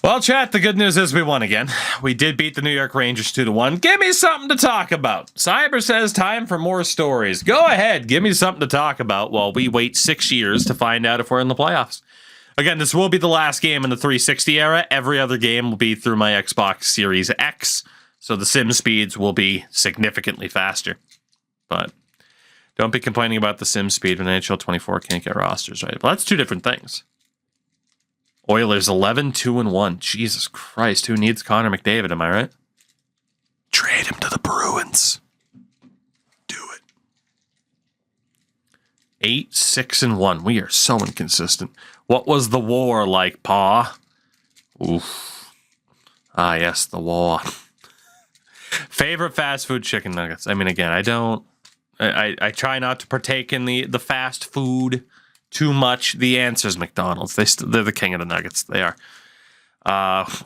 Well, chat, the good news is we won again. We did beat the New York Rangers 2-1. Give me something to talk about. Cyber says time for more stories. Go ahead, give me something to talk about while we wait 6 years to find out if we're in the playoffs. Again, this will be the last game in the 360 era. Every other game will be through my Xbox Series X, so the sim speeds will be significantly faster. But don't be complaining about the sim speed when NHL 24 can't get rosters right. Well, that's two different things. Oilers 11-2-1. Jesus Christ, who needs Connor McDavid, am I right? Trade him to the Bruins. Do it. 8-6-1. We are so inconsistent. What was the war like, Pa? Oof. Ah, yes, the war. Favorite fast food chicken nuggets. I mean, again, I try not to partake in the fast food too much. The answer is McDonald's. They're the king of the nuggets. They are.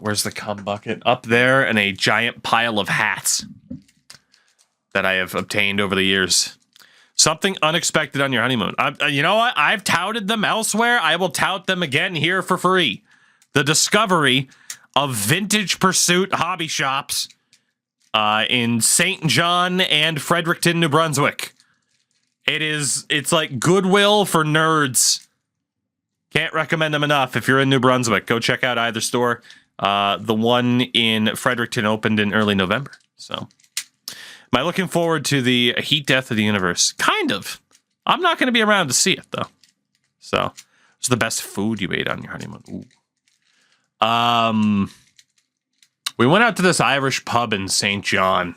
Where's the cum bucket? Up there in a giant pile of hats that I have obtained over the years. Something unexpected on your honeymoon. You know what? I've touted them elsewhere. I will tout them again here for free. The discovery of Vintage Pursuit hobby shops in St. John and Fredericton, New Brunswick. It's like Goodwill for nerds. Can't recommend them enough. If you're in New Brunswick, go check out either store. The one in Fredericton opened in early November. So, am I looking forward to the heat death of the universe? Kind of. I'm not going to be around to see it, though. So, it's the best food you ate on your honeymoon. Ooh. We went out to this Irish pub in St. John.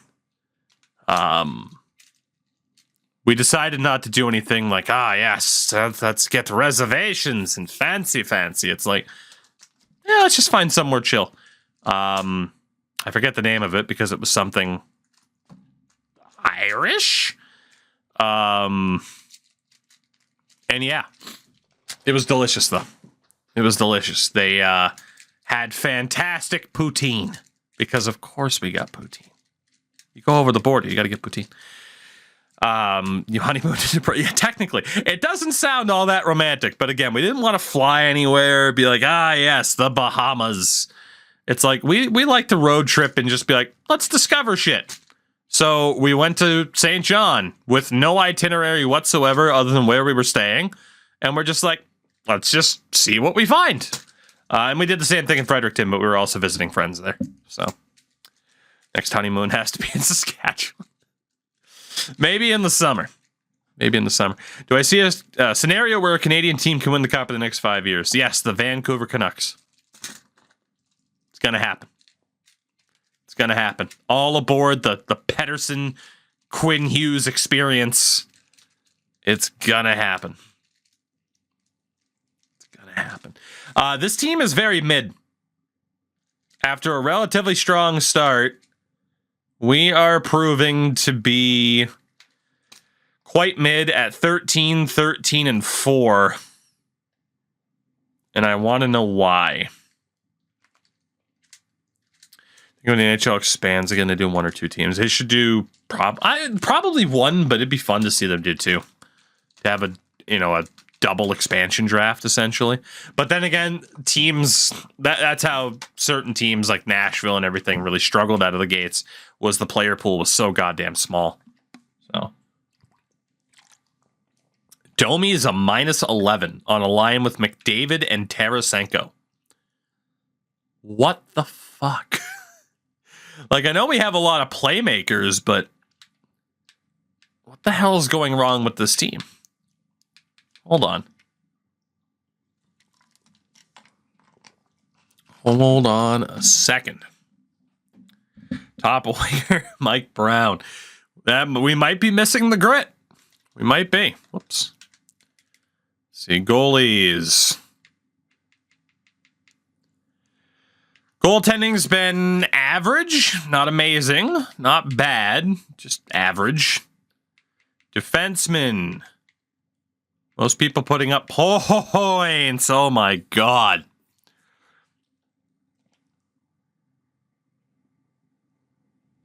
We decided not to do anything like, yes, let's get reservations and fancy. It's like, yeah, let's just find somewhere chill. I forget the name of it because it was something Irish. And yeah, it was delicious, though. It was delicious. They had fantastic poutine because, of course, we got poutine. You go over the border, you got to get poutine. You honeymoon to yeah, technically it doesn't sound all that romantic, but again, we didn't want to fly anywhere, be like, yes, the Bahamas. It's like we like to road trip and just be like, let's discover shit. So we went to St. John with no itinerary whatsoever other than where we were staying, and we're just like, let's just see what we find. And we did the same thing in Fredericton, but we were also visiting friends there. So next honeymoon has to be in Saskatchewan. Maybe in the summer. Do I see a scenario where a Canadian team can win the Cup in the next 5 years? Yes, the Vancouver Canucks. It's going to happen. All aboard the Pettersson Quinn Hughes experience. It's going to happen. This team is very mid. After a relatively strong start, we are proving to be quite mid at 13-4. And I want to know why. I think when the NHL expands, they're going to do one or two teams. They should do probably one, but it'd be fun to see them do two. To have a double expansion draft, essentially. But then again, teams, that's how certain teams like Nashville and everything really struggled out of the gates, was the player pool was so goddamn small. So Domi is a -11 on a line with McDavid and Tarasenko. What the fuck? Like, I know we have a lot of playmakers, but what the hell is going wrong with this team? Hold on. Hold on a second. Top winger, Mike Brown. We might be missing the grit. We might be. Whoops. See, goalies. Goaltending's been average, not amazing, not bad, just average. Defenseman. Most people putting up points. Oh my God.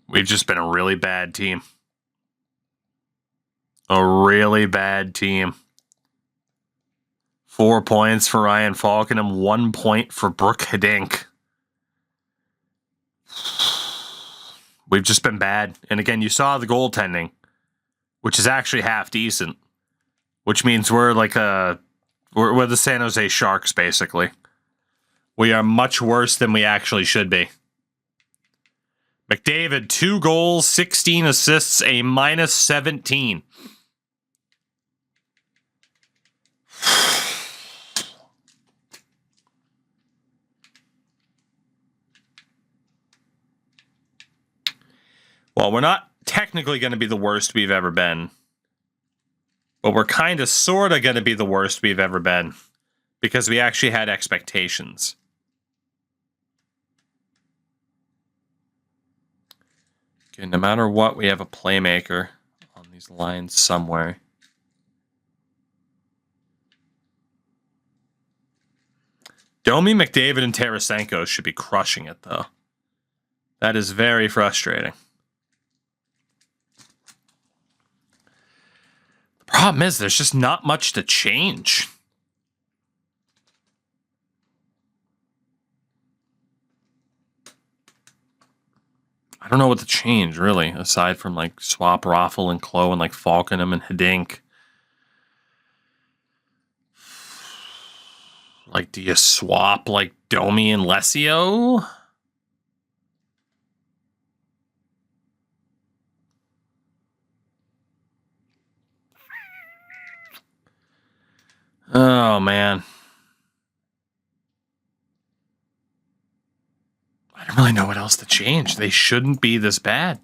We've just been a really bad team. A really bad team. 4 points for Ryan Falk and 1 point for Brooke Hidink. We've just been bad. And again, you saw the goaltending, which is actually half decent, which means we're like we're the San Jose Sharks, basically. We are much worse than we actually should be. McDavid, 2 goals, 16 assists, a -17. Well, we're not technically going to be the worst we've ever been, but we're kind of sort of going to be the worst we've ever been because we actually had expectations. Okay, no matter what, we have a playmaker on these lines somewhere. Domi, McDavid, and Tarasenko should be crushing it, though. That is very frustrating. The problem is there's just not much to change. I don't know what to change, really, aside from, like, swap Raffle and Klo and, like, Falkenham and Hidink. Like, do you swap, like, Domi and Lesio? Oh, man. I don't really know what else to change. They shouldn't be this bad.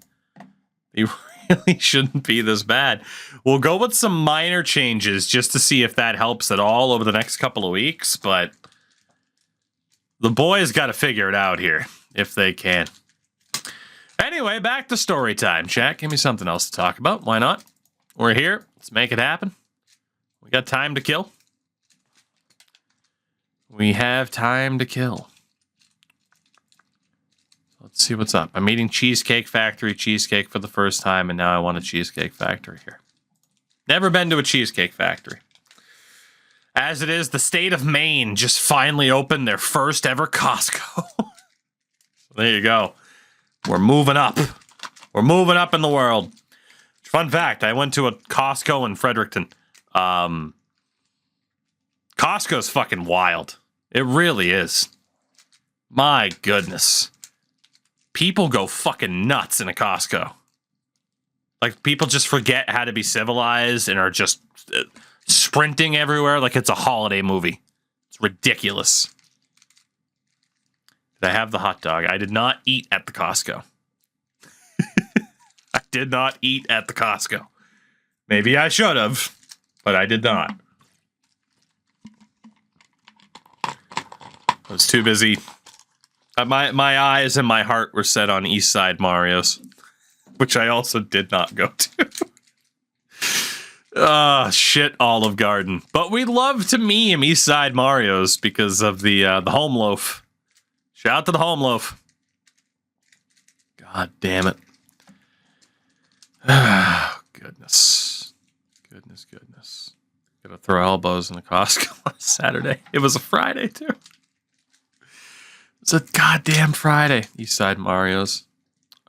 They really shouldn't be this bad. We'll go with some minor changes just to see if that helps at all over the next couple of weeks, but the boys got to figure it out here if they can. Anyway, back to story time. Chat, give me something else to talk about. Why not? We're here. Let's make it happen. We got time to kill. We have time to kill. Let's see what's up. I'm eating Cheesecake Factory cheesecake for the first time, and now I want a Cheesecake Factory here. Never been to a Cheesecake Factory. As it is, the state of Maine just finally opened their first ever Costco. There you go. We're moving up. We're moving up in the world. Fun fact, I went to a Costco in Fredericton. Costco's fucking wild. It really is. My goodness. People go fucking nuts in a Costco. Like, people just forget how to be civilized and are just sprinting everywhere like it's a holiday movie. It's ridiculous. Did I have the hot dog? I did not eat at the Costco. I did not eat at the Costco. Maybe I should have, but I did not. I was too busy. My eyes and my heart were set on East Side Mario's, which I also did not go to. Shit, Olive Garden. But we love to meme East Side Mario's because of the home loaf. Shout out to the home loaf. God damn it. Goodness. Goodness. Gotta throw elbows in the Costco on Saturday. It was a Friday, too. It's a goddamn Friday. East Side Mario's.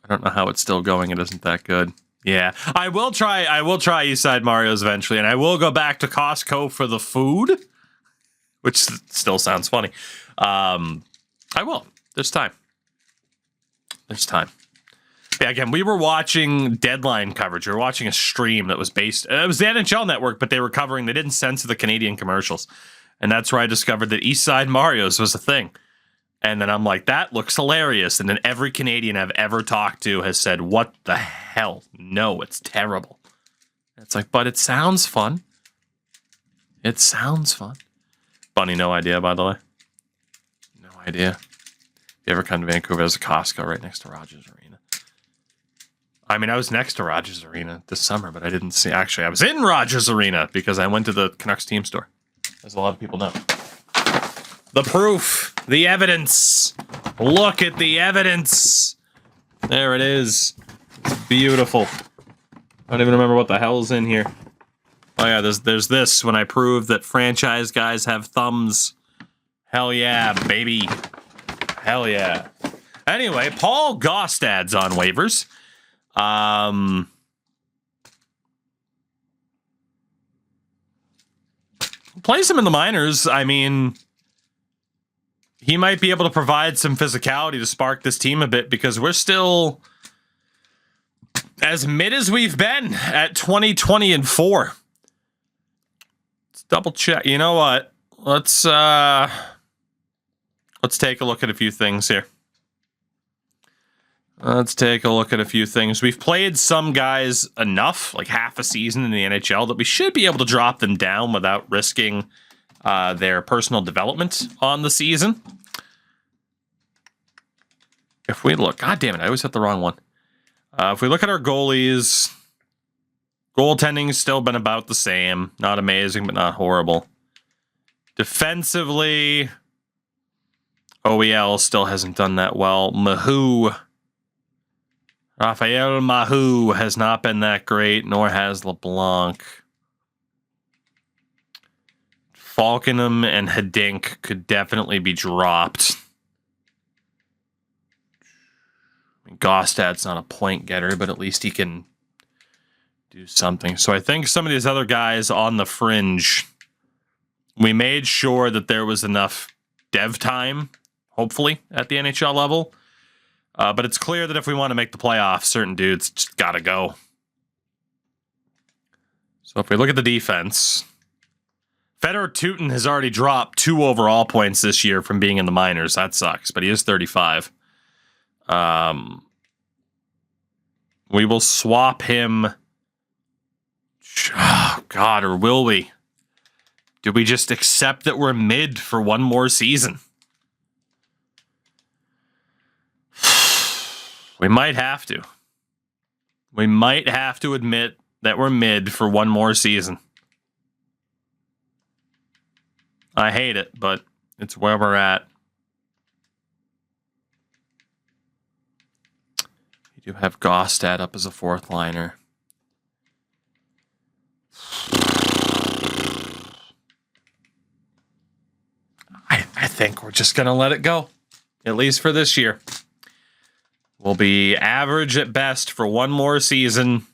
I don't know how it's still going. It isn't that good. Yeah. I will try East Side Mario's eventually, and I will go back to Costco for the food, which still sounds funny. I will. There's time. Yeah, again, we were watching Deadline coverage. We were watching a stream that was based... It was the NHL Network, but they didn't censor the Canadian commercials. And that's where I discovered that East Side Mario's was a thing. And then I'm like, that looks hilarious. And then every Canadian I've ever talked to has said, what the hell? No, it's terrible. It's like, but it sounds fun. It sounds fun. Bunny, no idea, by the way. No idea. If you ever come to Vancouver, there's a Costco right next to Rogers Arena. I mean, I was next to Rogers Arena this summer, but I didn't see... Actually, I was in Rogers Arena because I went to the Canucks team store. As a lot of people know. The proof. The evidence. Look at the evidence. There it is. It's beautiful. I don't even remember what the hell's in here. Oh yeah, there's this when I prove that franchise guys have thumbs. Hell yeah, baby. Hell yeah. Anyway, Paul Gostad's on waivers. Plays him in the minors. I mean, he might be able to provide some physicality to spark this team a bit because we're still as mid as we've been at 20-20-4. Let's double check. You know what? Let's take a look at a few things here. Let's take a look at a few things. We've played some guys enough, like half a season in the NHL, that we should be able to drop them down without risking their personal development on the season. If we look, God damn it, I always hit the wrong one. If we look at our goalies, goaltending's still been about the same. Not amazing, but not horrible. Defensively, OEL still hasn't done that well. Raphael Mahou has not been that great, nor has LeBlanc. Falkenham and Hidink could definitely be dropped. I mean, Gostad's not a point getter, but at least he can do something. So I think some of these other guys on the fringe, we made sure that there was enough dev time, hopefully, at the NHL level. But it's clear that if we want to make the playoffs, certain dudes just got to go. So if we look at the defense, Fedor Tutin has already dropped 2 overall points this year from being in the minors. That sucks, but he is 35. We will swap him. Oh, God, or will we? Do we just accept that we're mid for one more season? We might have to. We might have to admit that we're mid for one more season. I hate it, but it's where we're at. You do have Gostad up as a 4th liner. I think we're just going to let it go, at least for this year. We'll be average at best for one more season.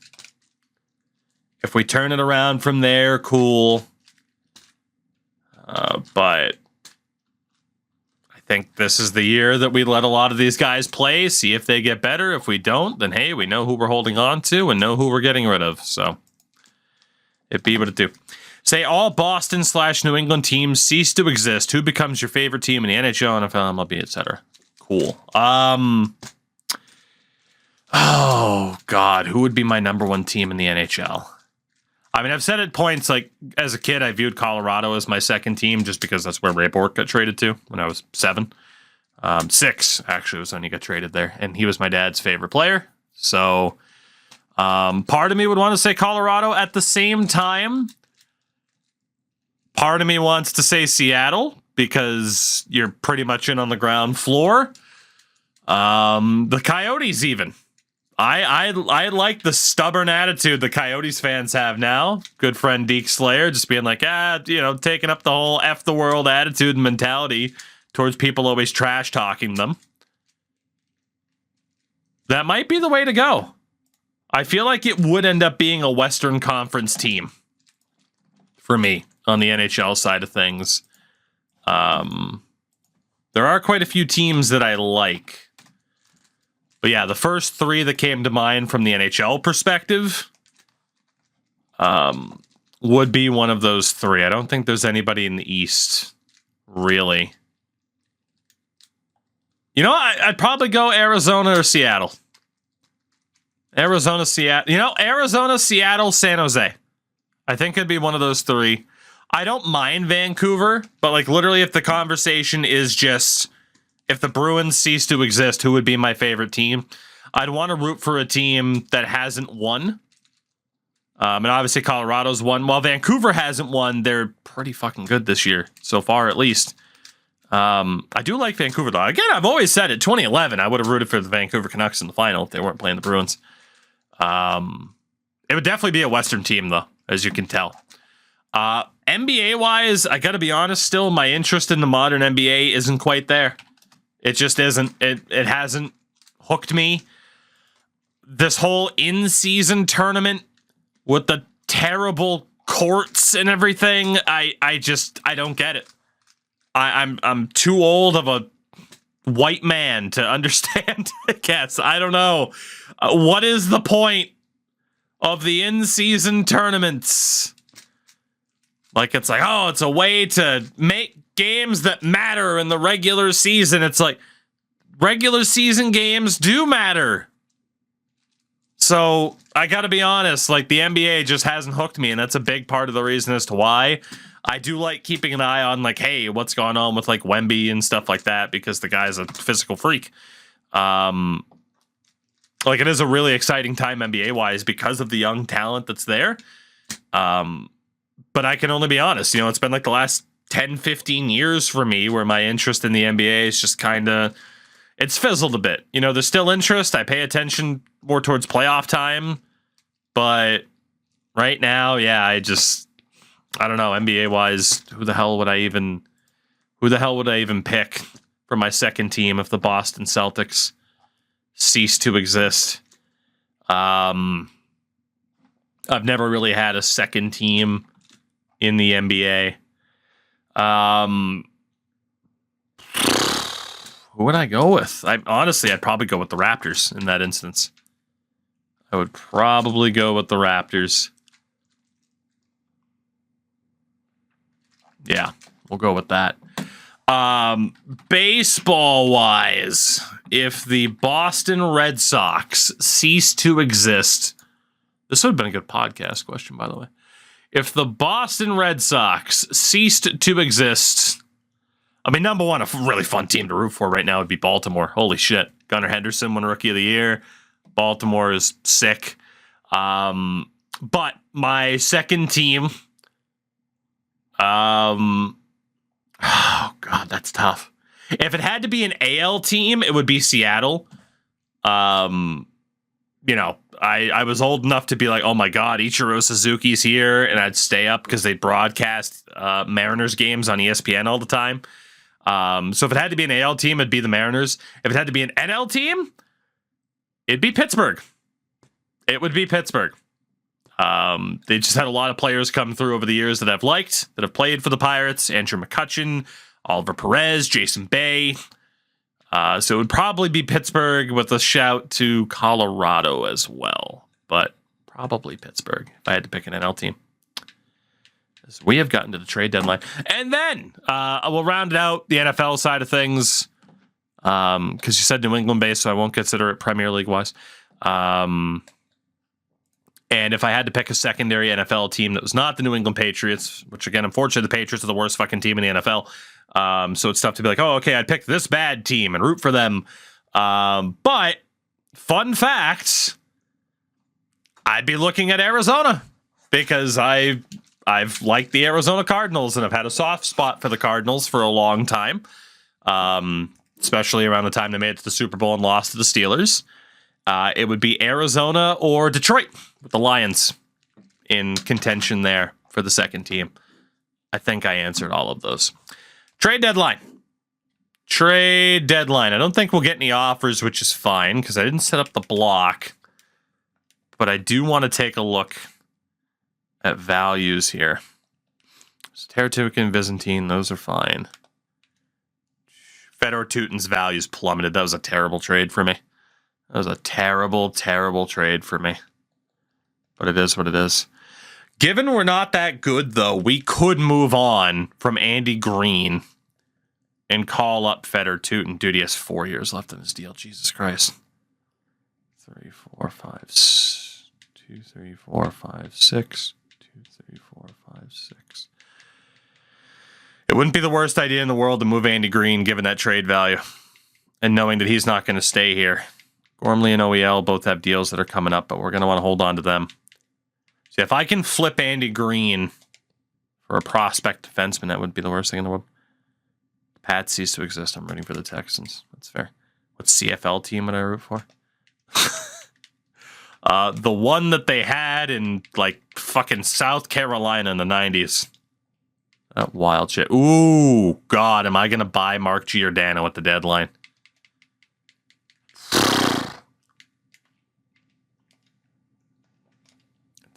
If we turn it around from there, cool. But I think this is the year that we let a lot of these guys play, see if they get better. If we don't, then hey, we know who we're holding on to and know who we're getting rid of. So it be what it do. Say all Boston/New England teams cease to exist. Who becomes your favorite team in the NHL, NFL, MLB, etc.? Cool. Oh, God. Who would be my number 1 team in the NHL? I mean, I've said at points, like, as a kid, I viewed Colorado as my second team just because that's where Ray Bourque got traded to when I was 7. 6, actually, was when he got traded there. And he was my dad's favorite player. So, part of me would want to say Colorado. At the same time, part of me wants to say Seattle because you're pretty much in on the ground floor. The Coyotes even. I like the stubborn attitude the Coyotes fans have now. Good friend Deke Slayer just being like, taking up the whole F the world attitude and mentality towards people always trash talking them. That might be the way to go. I feel like it would end up being a Western Conference team for me on the NHL side of things. There are quite a few teams that I like. But yeah, the first 3 that came to mind from the NHL perspective would be one of those 3. I don't think there's anybody in the East, really. You know, I'd probably go Arizona or Seattle. Arizona, Seattle, San Jose. I think it'd be one of those 3. I don't mind Vancouver, but like literally if the conversation is just if the Bruins cease to exist, who would be my favorite team? I'd want to root for a team that hasn't won. And obviously Colorado's won. While Vancouver hasn't won, they're pretty fucking good this year, so far at least. I do like Vancouver, though. Again, I've always said it. 2011, I would have rooted for the Vancouver Canucks in the final if they weren't playing the Bruins. It would definitely be a Western team, though, as you can tell. NBA-wise, I got to be honest still, my interest in the modern NBA isn't quite there. It just isn't. It hasn't hooked me. This whole in-season tournament with the terrible courts and everything, I don't get it. I'm too old of a white man to understand. I guess I don't know. What is the point of the in-season tournaments? Like, it's like, oh, it's a way to make games that matter in the regular season. It's like, regular season games do matter. So I gotta be honest, like, the NBA just hasn't hooked me, and that's a big part of the reason as to why. I do like keeping an eye on, like, hey, what's going on with, like, Wemby and stuff like that, because the guy's a physical freak. Like, it is a really exciting time NBA-wise because of the young talent that's there. But I can only be honest, you know, it's been like the last 10, 15 years for me where my interest in the NBA is just kind of, it's fizzled a bit. You know, there's still interest. I pay attention more towards playoff time. But right now, yeah, I don't know, NBA-wise, who the hell would I even pick for my second team if the Boston Celtics cease to exist? I've never really had a second team in the NBA. Who would I go with? I'd probably go with the Raptors in that instance. I would probably go with the Raptors. Yeah, we'll go with that. Baseball-wise, if the Boston Red Sox cease to exist, this would have been a good podcast question, by the way. If the Boston Red Sox ceased to exist, I mean, number one, a really fun team to root for right now would be Baltimore. Holy shit. Gunnar Henderson won Rookie of the Year. Baltimore is sick. But my second team, oh, God, that's tough. If it had to be an AL team, it would be Seattle. You know, I was old enough to be like, oh my God, Ichiro Suzuki's here, and I'd stay up because they broadcast Mariners games on ESPN all the time. So if it had to be an AL team, it'd be the Mariners. If it had to be an NL team, it'd be Pittsburgh. It would be Pittsburgh. They just had a lot of players come through over the years that I've liked, that have played for the Pirates. Andrew McCutchen, Oliver Perez, Jason Bay. So it would probably be Pittsburgh with a shout to Colorado as well. But probably Pittsburgh if I had to pick an NL team. So we have gotten to the trade deadline. And then we'll round it out, the NFL side of things. Because you said New England based, so I won't consider it Premier League wise. And if I had to pick a secondary NFL team that was not the New England Patriots, which again, unfortunately, the Patriots are the worst fucking team in the NFL. So it's tough to be like, oh, okay, I'd pick this bad team and root for them. But fun fact, I'd be looking at Arizona because I've liked the Arizona Cardinals and I've had a soft spot for the Cardinals for a long time. Especially around the time they made it to the Super Bowl and lost to the Steelers. It would be Arizona or Detroit with the Lions in contention there for the second team. I think I answered all of those. Trade deadline. I don't think we'll get any offers, which is fine because I didn't set up the block. But I do want to take a look at values here. So Teratuka and Byzantine, those are fine. Fedor Tutin's values plummeted. That was a terrible trade for me. That was a terrible, terrible trade for me. But it is what it is. Given we're not that good, though, we could move on from Andy Green and call up Fedor Tutin. Dude, he has 4 years left in his deal. Jesus Christ. 3, 4, 5, 2, 3, 4, 5, 6. 2, 3, 4, 5, 6. It wouldn't be the worst idea in the world to move Andy Green, given that trade value, and knowing that he's not going to stay here. Gormley and OEL both have deals that are coming up, but we're going to want to hold on to them. See, if I can flip Andy Green for a prospect defenseman, that would be the worst thing in the world. Pat ceased to exist. I'm rooting for the Texans. That's fair. What CFL team would I root for? The one that they had in, like, fucking South Carolina in the 90s. That wild shit. Ooh, God, am I going to buy Mark Giordano at the deadline?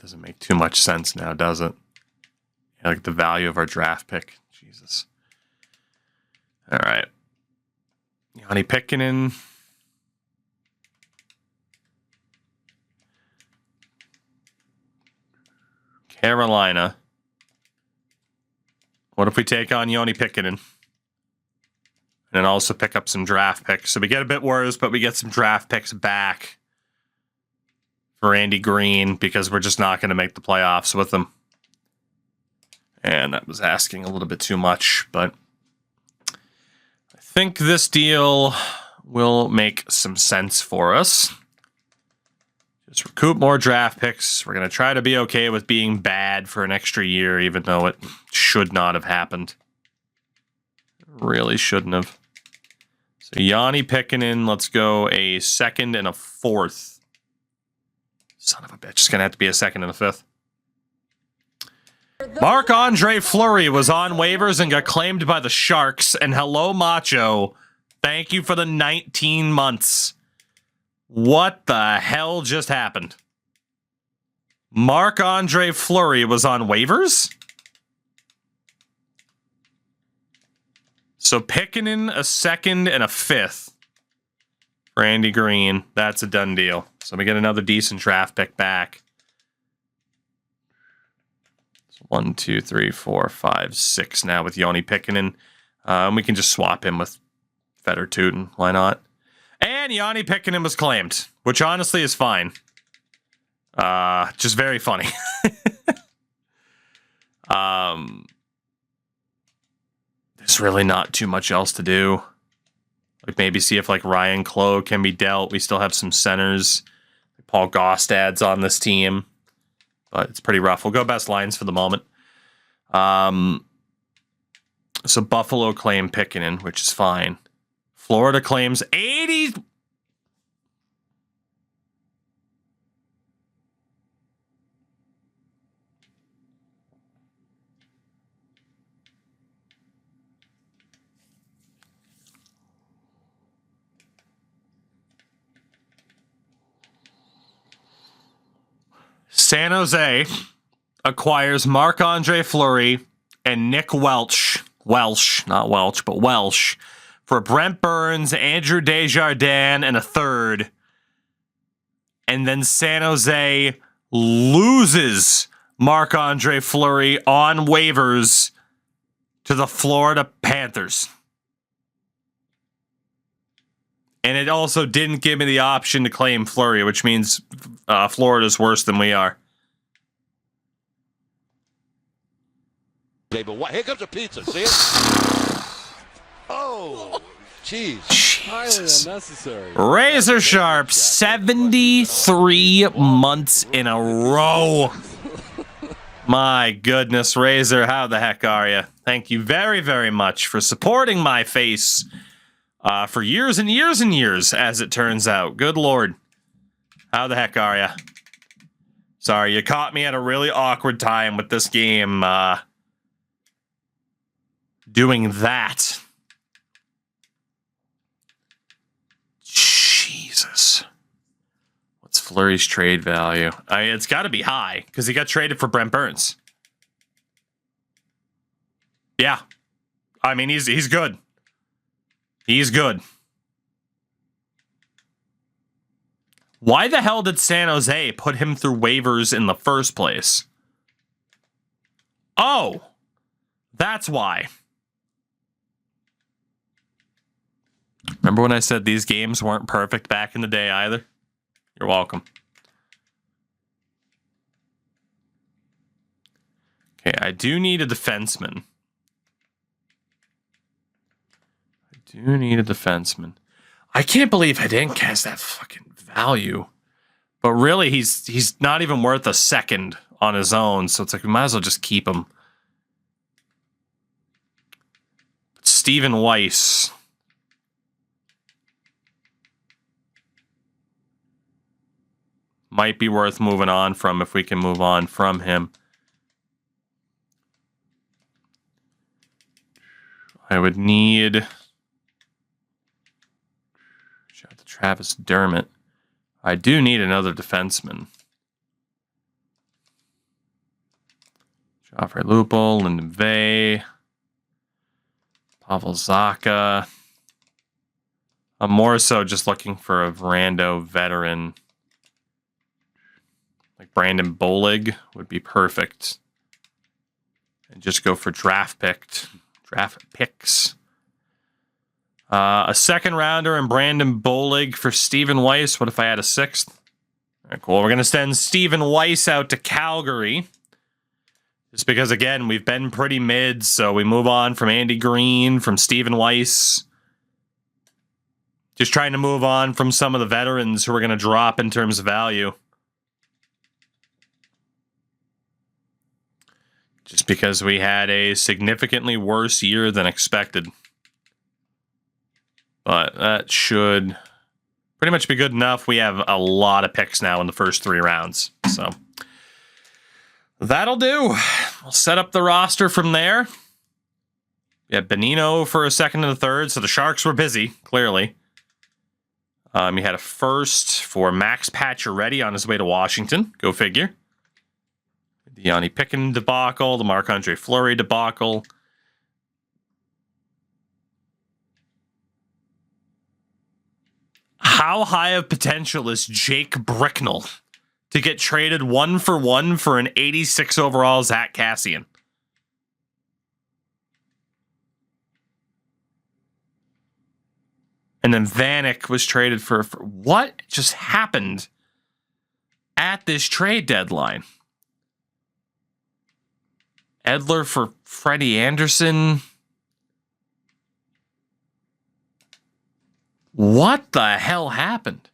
doesn't make too much sense now, does it? Like the value of our draft pick. Jesus. All right. Yanni Pikkinen. Carolina. What if we take on Yoni Pikkinen? And also pick up some draft picks. So we get a bit worse, but we get some draft picks back for Andy Green because we're just not going to make the playoffs with them. And that was asking a little bit too much, but I think this deal will make some sense for us. Just recoup more draft picks. We're going to try to be okay with being bad for an extra year, even though it should not have happened. Really shouldn't have. So Yanni Pikkinen, let's go a second and a fourth. Son of a bitch. It's going to have to be a second and a fifth. Marc-Andre Fleury was on waivers and got claimed by the Sharks. And hello, Macho. Thank you for the 19 months. What the hell just happened? Marc-Andre Fleury was on waivers? So Pikkinen, a second and a fifth for Andy Green. That's a done deal. So we get another decent draft pick back. 1, 2, 3, 4, 5, 6 now with Yoni Pikkinen. We can just swap him with Fetter Tootin. Why not? And Yanni Pikkinen was claimed, which honestly is fine. Just very funny. There's really not too much else to do. Like maybe see if like Ryan Clough can be dealt. We still have some centers. Paul Gostad's on this team. But it's pretty rough. We'll go best lines for the moment. So Buffalo claim Pikkinen, which is fine. Florida claims 80. San Jose acquires Marc-Andre Fleury and Nick Welch, not Welch, but Welsh, for Brent Burns, Andrew Desjardins, and a third. And then San Jose loses Marc-Andre Fleury on waivers to the Florida Panthers. And it also didn't give me the option to claim Fleury, which means Florida's worse than we are. But what? Here comes a pizza. See it? Oh, jeez. Highly unnecessary. Razor sharp, 73 months in a row. My goodness, Razor, how the heck are you? Thank you very, very much for supporting my face for years and years and years, as it turns out. Good Lord. How the heck are you? Sorry, you caught me at a really awkward time with this game. Doing that. Jesus. What's Fleury's trade value? It's got to be high because he got traded for Brent Burns. Yeah. I mean, he's good. He's good. Why the hell did San Jose put him through waivers in the first place? Oh, that's why. Remember when I said these games weren't perfect back in the day either? You're welcome. Okay, I do need a defenseman. I can't believe Hidink has that fucking value. But really, he's not even worth a second on his own, so it's like we might as well just keep him. Stephen Weiss. Might be worth moving on from if we can move on from him. I would need... Shout out to Travis Dermott. I do need another defenseman. Joffrey Lupul, Lyndon Vey, Pavel Zacha. I'm more so just looking for a rando veteran. Like Brandon Bolig would be perfect. And just go for draft picks. A second rounder and Brandon Bolig for Stephen Weiss. What if I had a sixth? All right, cool. We're going to send Stephen Weiss out to Calgary. Just because, again, we've been pretty mid, so we move on from Andy Green, from Stephen Weiss. Just trying to move on from some of the veterans who are going to drop in terms of value. Just because we had a significantly worse year than expected. But that should pretty much be good enough. We have a lot of picks now in the first 3 rounds. So that'll do. We'll set up the roster from there. We had Benino for a second and a third, so the Sharks were busy, clearly. You had a first for Max Pacioretty on his way to Washington. Go figure. The Yanni Picken debacle, the Marc-Andre Fleury debacle. How high of potential is Jake Bricknell to get traded 1-for-1 for an 86 overall Zach Kassian? And then Vanek was traded for what just happened at this trade deadline? Edler for Freddie Anderson. What the hell happened?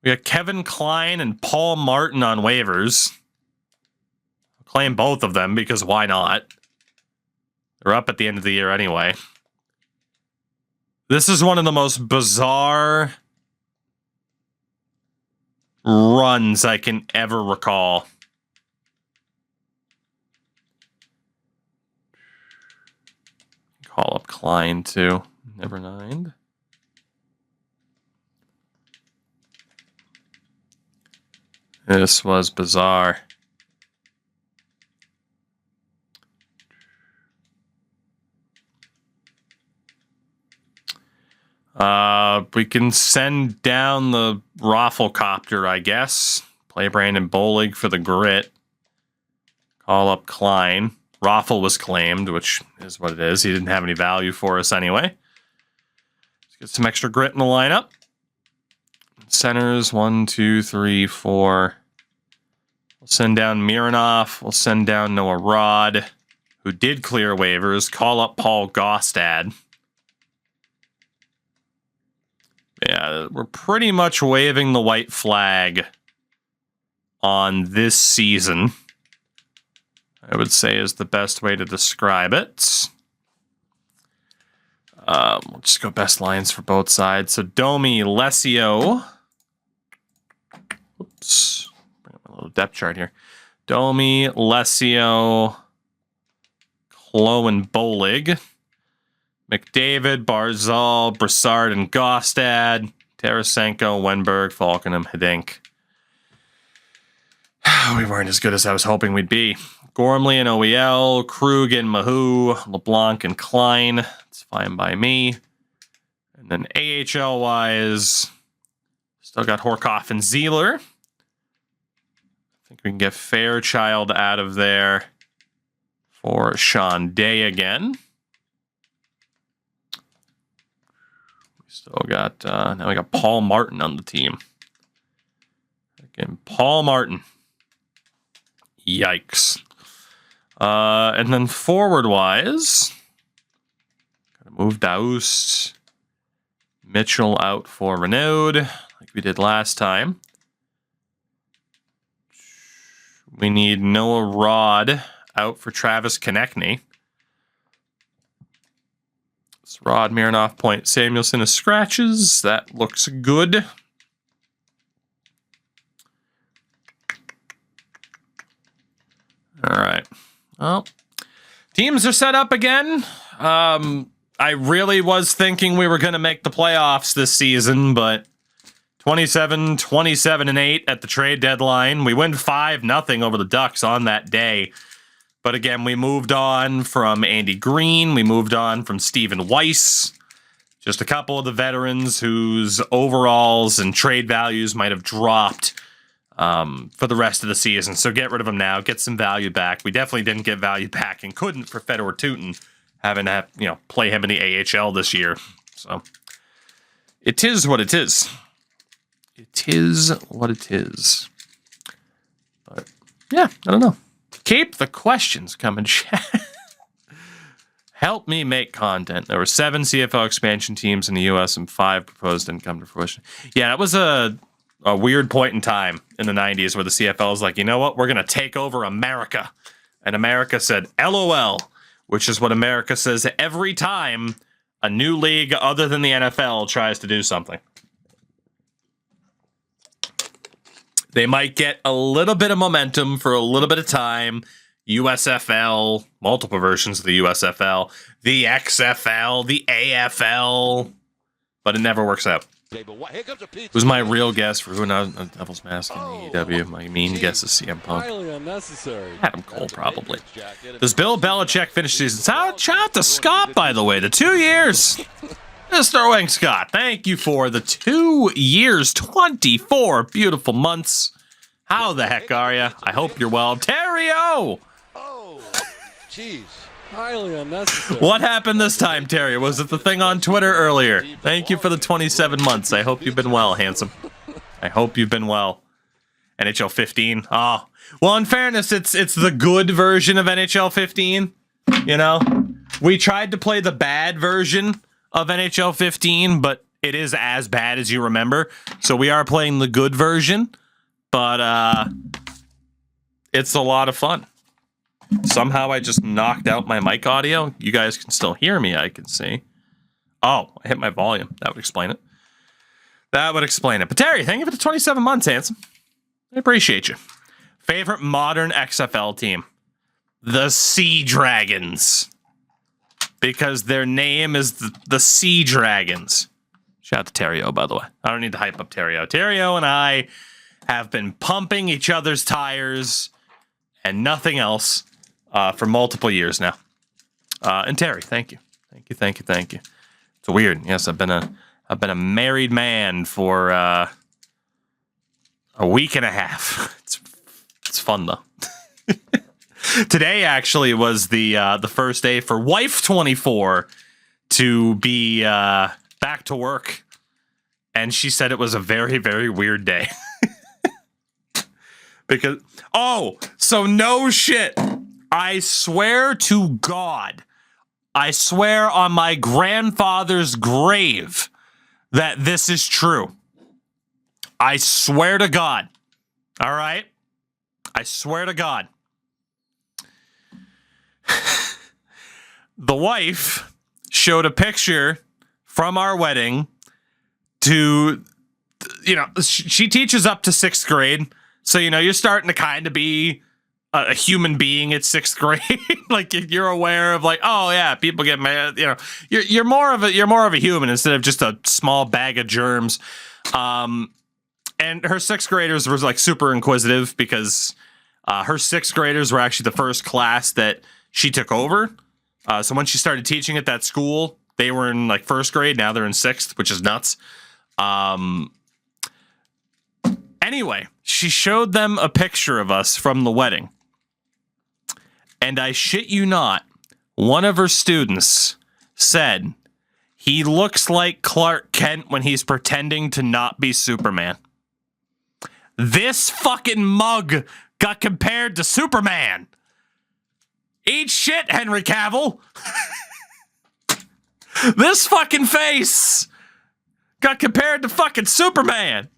We got Kevin Klein and Paul Martin on waivers. I'll claim both of them because why not? They're up at the end of the year anyway. This is one of the most bizarre runs I can ever recall. Call up Klein too. Never mind. This was bizarre. We can send down the Rafflecopter, I guess. Play Brandon Bolig for the grit. Call up Klein. Raffle was claimed, which is what it is. He didn't have any value for us anyway. Let's get some extra grit in the lineup. Centers, 1, 2, 3, 4. We'll send down Mironov. We'll send down Noah Rod, who did clear waivers. Call up Paul Gostad. Yeah, we're pretty much waving the white flag on this season, I would say is the best way to describe it. We'll just go best lines for both sides. So Domi, Lesio. Oops. Bring up my little depth chart here. Domi, Lesio, Klo, and Bolig. McDavid, Barzal, Brassard, and Gostad. Tarasenko, Wenberg, Falkenham, Hidink. We weren't as good as I was hoping we'd be. Gormley and OEL, Krug and Mahou, LeBlanc and Klein. It's fine by me. And then AHL-wise, still got Horkoff and Zeeler. I think we can get Fairchild out of there for Sean Day again. Still got, now we got Paul Martin on the team. Again, Paul Martin. Yikes. And then forward-wise, gotta move Daoust. Mitchell out for Renaud, like we did last time. We need Noah Rod out for Travis Konechny. Rod, Mironov, Point, Samuelson is scratches. That looks good. All right. Well, teams are set up again. I really was thinking we were going to make the playoffs this season, but 27-27-8 at the trade deadline. We win 5-0 over the Ducks on that day. But again, we moved on from Andy Green. We moved on from Stephen Weiss. Just a couple of the veterans whose overalls and trade values might have dropped for the rest of the season. So get rid of them now. Get some value back. We definitely didn't get value back and couldn't for Fedor Tutin, having to play him in the AHL this year. So it is what it is. It is what it is. But yeah, I don't know. Keep the questions coming, chat. Help me make content. There were 7 CFL expansion teams in the U.S. and 5 proposed didn't come to fruition. Yeah, that was a weird point in time in the 90s where the CFL was like, you know what? We're going to take over America. And America said, LOL, which is what America says every time a new league other than the NFL tries to do something. They might get a little bit of momentum for a little bit of time. USFL, multiple versions of the USFL, the XFL, the AFL, but it never works out. It was my real guess for who knows Devil's Mask in AEW. My mean guess is CM Punk. Highly unnecessary. Adam Cole, probably. Does Bill Belichick finish season? Shout out to Scott, by the way. The 2 years. Mr. Wing Scott, thank you for the 2 years, 24 beautiful months. How the heck are you? I hope you're well. Terrio! Oh, jeez. Highly unnecessary. What happened this time, Terry? Was it the thing on Twitter earlier? Thank you for the 27 months. I hope you've been well, handsome. I hope you've been well. NHL 15. Oh, well, in fairness, it's the good version of NHL 15. You know, we tried to play the bad version of NHL 15, but it is as bad as you remember. So we are playing the good version, but it's a lot of fun. Somehow I just knocked out my mic audio. You guys can still hear me, I can see. Oh, I hit my volume. That would explain it. That would explain it. But Terry, thank you for the 27 months, handsome. I appreciate you. Favorite modern XFL team? The Sea Dragons. Because their name is the Sea Dragons. Shout out to Terrio, by the way. I don't need to hype up Terrio. Terrio and I have been pumping each other's tires and nothing else for multiple years now. And Terry, thank you. Thank you. It's weird. Yes, I've been a married man for a week and a half. It's fun though. Today actually was the first day for wife 24 to be back to work, and she said it was a very, very weird day. Because so no shit. I swear to God, I swear on my grandfather's grave that this is true. I swear to God. All right? I swear to God. The wife showed a picture from our wedding to, she teaches up to 6th grade. So, you're starting to kind of be a human being at 6th grade. Like you're aware of like, oh yeah, people get mad. You're more of a human instead of just a small bag of germs. And her 6th graders were like super inquisitive because her 6th graders were actually the first class that she took over. So when she started teaching at that school, they were in like 1st grade. Now they're in 6th, which is nuts. Anyway, she showed them a picture of us from the wedding. And I shit you not, one of her students said, he looks like Clark Kent when he's pretending to not be Superman. This fucking mug got compared to Superman. Eat shit, Henry Cavill. This fucking face got compared to fucking Superman.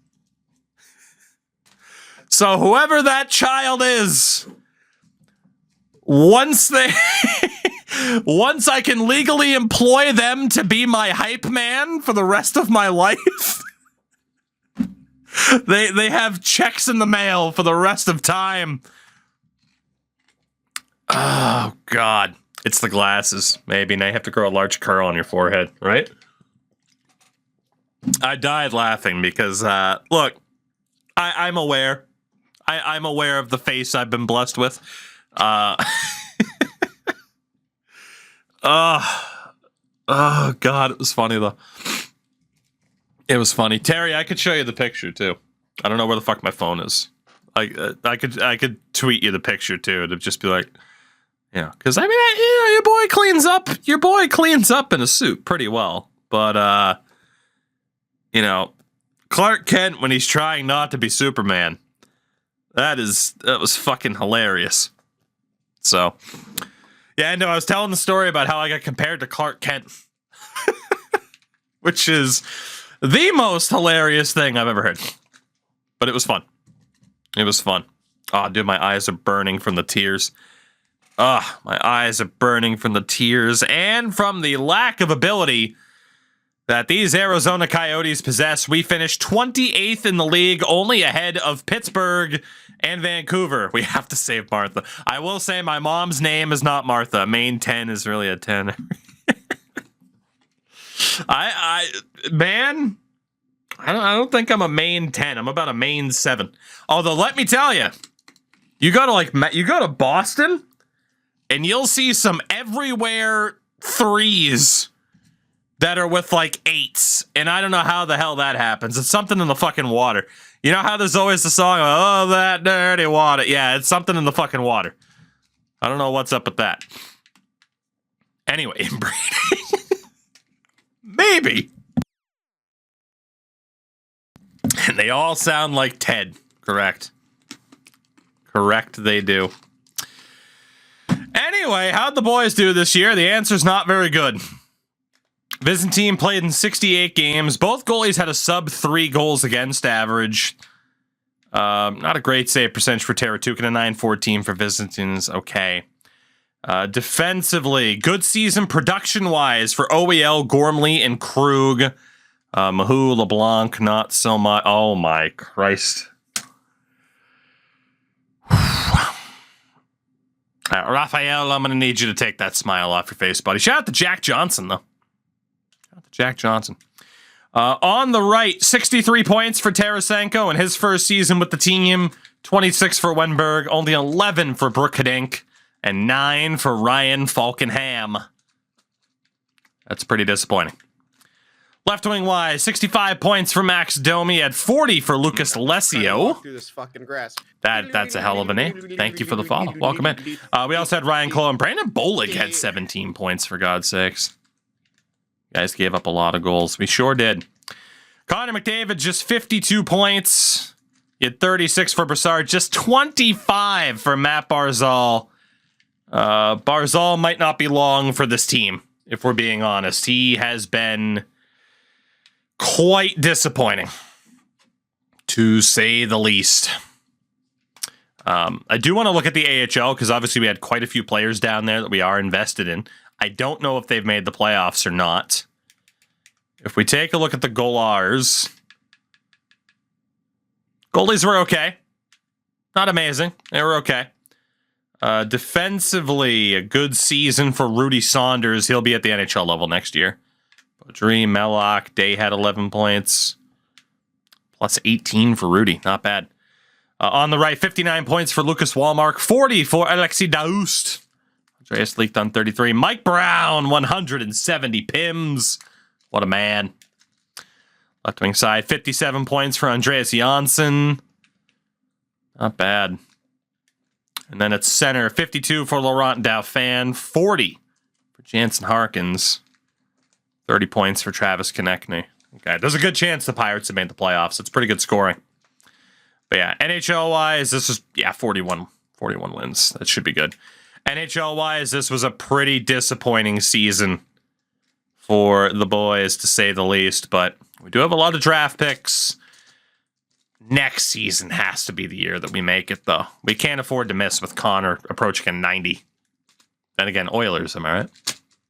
So whoever that child is, once I can legally employ them to be my hype man for the rest of my life, they have checks in the mail for the rest of time. Oh, God. It's the glasses, maybe. Now you have to grow a large curl on your forehead, right? I died laughing because, look, I'm aware. I'm aware of the face I've been blessed with. Oh, God, it was funny, though. It was funny. Terry, I could show you the picture, too. I don't know where the fuck my phone is. I could tweet you the picture, too. It'd just be like, because, I mean, your boy cleans up. Your boy cleans up in a suit pretty well. But, Clark Kent, when he's trying not to be Superman, that was fucking hilarious. So... yeah, no, I was telling the story about how I got compared to Clark Kent, which is the most hilarious thing I've ever heard. But it was fun. It was fun. Oh, dude, my eyes are burning from the tears. My eyes are burning from the tears and from the lack of ability that these Arizona Coyotes possess. We finished 28th in the league, only ahead of Pittsburgh and Vancouver. We have to save Martha. I will say my mom's name is not Martha. Main 10 is really a 10. I don't think I'm a main 10. I'm about a main 7. Although, let me tell you, you go to Boston, and you'll see some everywhere 3s that are with like 8s, and I don't know how the hell that happens. It's something in the fucking water. You know how there's always the song, oh, that dirty water? Yeah, it's something in the fucking water. I don't know what's up with that. Anyway, inbreeding. Maybe. And they all sound like Ted. Correct. Correct, they do. Anyway, how'd the boys do this year? The answer's not very good. Byzantine played in 68 games. Both goalies had a sub-3 goals against average. Not a great save percentage for Teratukin, a 914 for Byzantines. Okay. Defensively, good season production-wise for OEL, Gormley, and Krug. Mahou, LeBlanc, not so much. Oh, my Christ. Raphael, I'm going to need you to take that smile off your face, buddy. Shout out to Jack Johnson, though. Jack Johnson. On the right, 63 points for Tarasenko in his first season with the team. 26 for Wenberg, only 11 for Brookadink, and 9 for Ryan Falkenham. That's pretty disappointing. Left wing wise, 65 points for Max Domi at 40 for Lucas Lesio. Through this fucking grass. That's a hell of a name. Thank you for the follow. Welcome in. We also had Ryan Cole and Brandon Bollig had 17 points, for God's sakes. You guys gave up a lot of goals. We sure did. Connor McDavid, just 52 points. He had 36 for Brassard, just 25 for Matt Barzal. Barzal might not be long for this team, if we're being honest. He has been quite disappointing, to say the least. I do want to look at the AHL, because obviously we had quite a few players down there that we are invested in. I don't know if they've made the playoffs or not. If we take a look at the goalers, goalies were okay. Not amazing. They were okay. Defensively, a good season for Rudy Saunders. He'll be at the NHL level next year. Baudry, Mellock, Day had 11 points. Plus 18 for Rudy. Not bad. On the right, 59 points for Lucas Wallmark. 40 for Alexi Daoust. Andreas leaked on 33. Mike Brown, 170 pims. What a man. Left wing side, 57 points for Andreas Janssen. Not bad. And then at center, 52 for Laurent Dauphin. 40 for Jansen Harkins. 30 points for Travis Konechny. Okay, there's a good chance the Pirates have made the playoffs. It's pretty good scoring. But yeah, NHL-wise, this is, 41 wins. That should be good. NHL-wise, this was a pretty disappointing season for the boys, to say the least. But we do have a lot of draft picks. Next season has to be the year that we make it, though. We can't afford to miss with Connor approaching a 90. Then again, Oilers, am I right?